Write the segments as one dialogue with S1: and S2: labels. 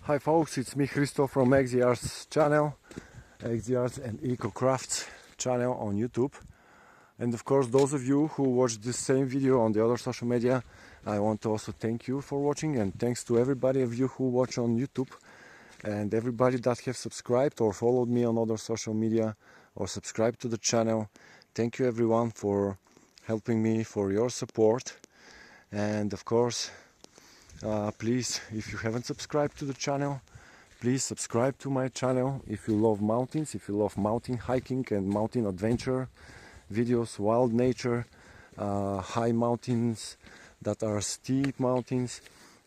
S1: Hi folks, it's me Hristo from ExiArts channel, ExiArts and Eco Crafts channel on YouTube. And of course, those of you who watch this same video on the other social media, I want to also thank you for watching, and thanks to everybody of you who watch on YouTube and everybody that have subscribed or followed me on other social media or subscribed to the channel. Thank you everyone for helping me, for your support. And of course, please, if you haven't subscribed to the channel, please subscribe to my channel. If you love mountains, if you love mountain hiking and mountain adventure videos, wild nature, high mountains that are steep mountains,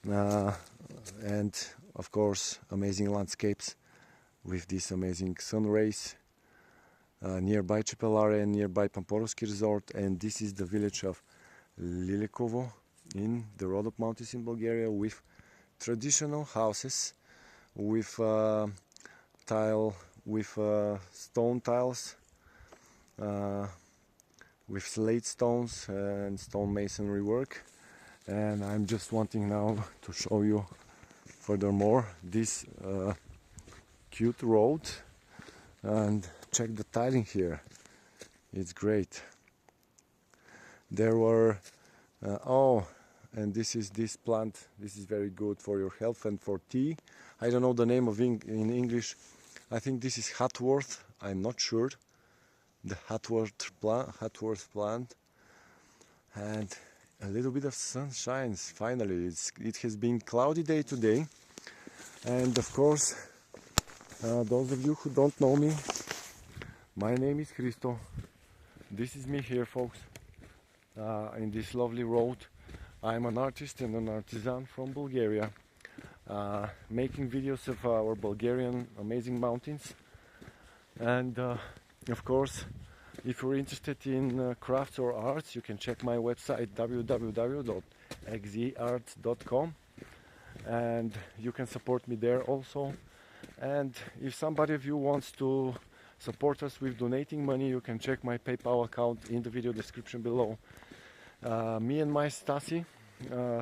S1: and of course amazing landscapes with these amazing sun rays nearby Chepelare and nearby Pamporovsky resort. And this is the village of Lilekovo in the Rhodope Mountains in Bulgaria, with traditional houses with stone tiles, with slate stones and stone masonry work. And I'm just wanting now to show you furthermore this cute road, and check the tiling here, it's great. There were and this plant, this is very good for your health and for tea. I don't know the name of in English. I think this is Hatworth, I'm not sure. The Hatworth plant. And a little bit of sun shines finally. It has been cloudy day today. And of course, those of you who don't know me, my name is Hristo. This is me here, folks, in this lovely road. I'm an artist and an artisan from Bulgaria, making videos of our Bulgarian amazing mountains. And of course, if you're interested in crafts or arts, you can check my website www.exiarts.com, and you can support me there also. And if somebody of you wants to support us with donating money, you can check my PayPal account in the video description below. Me and my Stasi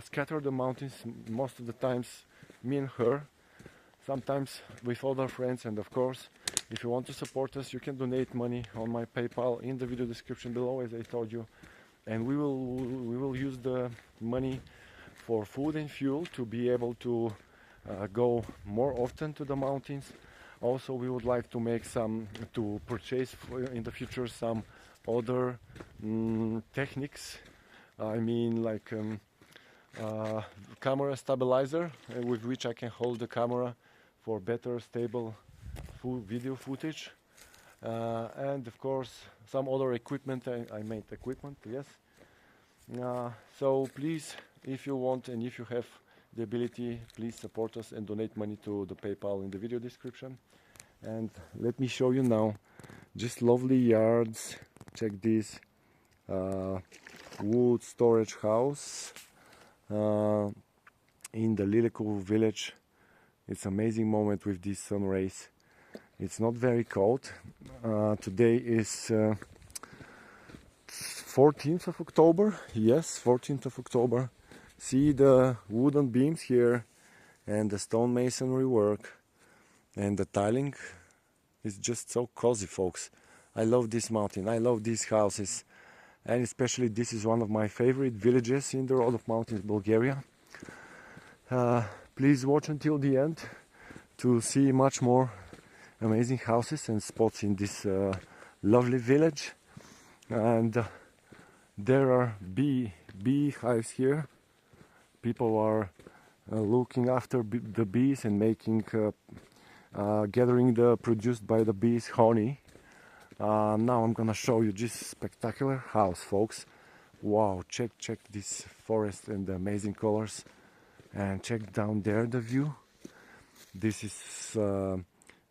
S1: scatter the mountains most of the times, me and her, sometimes with other friends. And of course, if you want to support us, you can donate money on my PayPal in the video description below, as I told you. And we will use the money for food and fuel to be able to go more often to the mountains. Also, we would like to purchase in the future some other techniques. I mean, like camera stabilizer, with which I can hold the camera for better stable video footage, and of course some other equipment. I made equipment, yes. So please, if you want and if you have the ability, please support us and donate money to the PayPal in the video description. And let me show you now just lovely yards. Check this wood storage house in the Lilekovo Village. It's an amazing moment with these sun rays. It's not very cold. Today is 14th of October. Yes, 14th of October. See the wooden beams here and the stone masonry work, and the tiling is just so cozy, folks. I love this mountain, I love these houses, and especially this is one of my favorite villages in the Rhodope Mountains, Bulgaria. Please watch until the end to see much more amazing houses and spots in this lovely village. And there are bee hives here. People are looking after the bees and making gathering the produced by the bees honey. Now I'm gonna show you this spectacular house, folks. Wow, check this forest and the amazing colors, and check down there the view. This is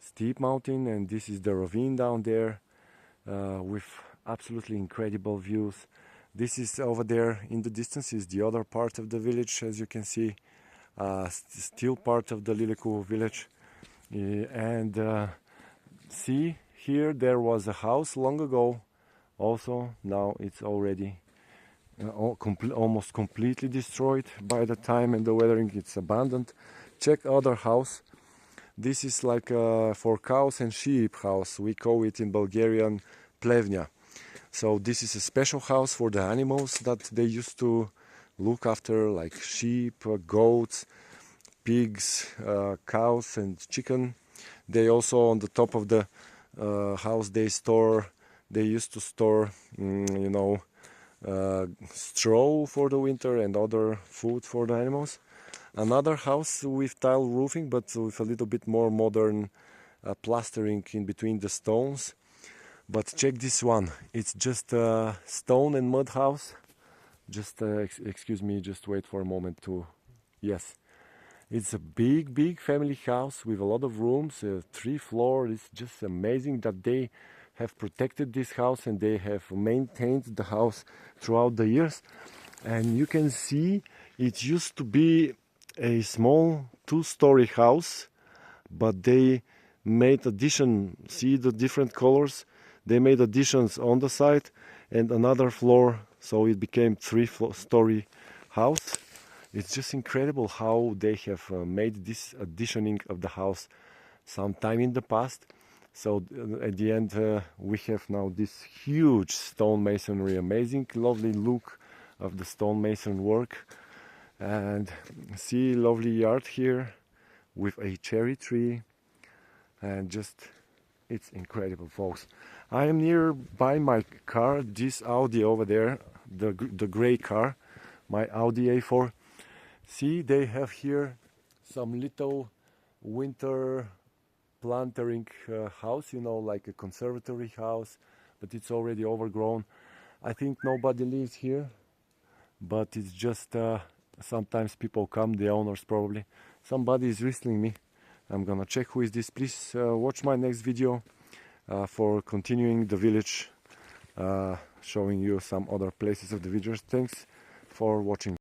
S1: steep mountain, and this is the ravine down there, with absolutely incredible views. This is over there in the distance is the other part of the village, as you can see, still part of the Lilekovo village. And see, here there was a house long ago also. Now it's already almost completely destroyed by the time and the weathering. It's abandoned. Check other house This is like for cows and sheep house. We call it in Bulgarian plevnia. So this is a special house for the animals that they used to look after, like sheep, goats, pigs, cows and chicken. They also on the top of the house they used to store straw for the winter and other food for the animals. Another house with tile roofing, but with a little bit more modern plastering in between the stones. But check this one, it's just a stone and mud house. Just excuse me, just wait for a moment to, yes. It's a big family house with a lot of rooms, 3 floors. It's just amazing that they have protected this house and they have maintained the house throughout the years. And you can see it used to be a small 2-story house, but they made addition. See the different colors? They made additions on the side and another floor, so it became 3-story house. It's just incredible how they have made this additioning of the house sometime in the past. So at the end we have now this huge stone masonry, amazing, lovely look of the stonemason work. And see, lovely yard here with a cherry tree, and just it's incredible, folks. I am nearby my car, this Audi over there, the gray car, my Audi A4. See, they have here some little winter plantering house, like a conservatory house, but it's already overgrown. I think nobody lives here, but it's just sometimes people come, the owners probably. Somebody is whistling me. I'm gonna check who is this. Please watch my next video for continuing the village, showing you some other places of the village. Thanks for watching.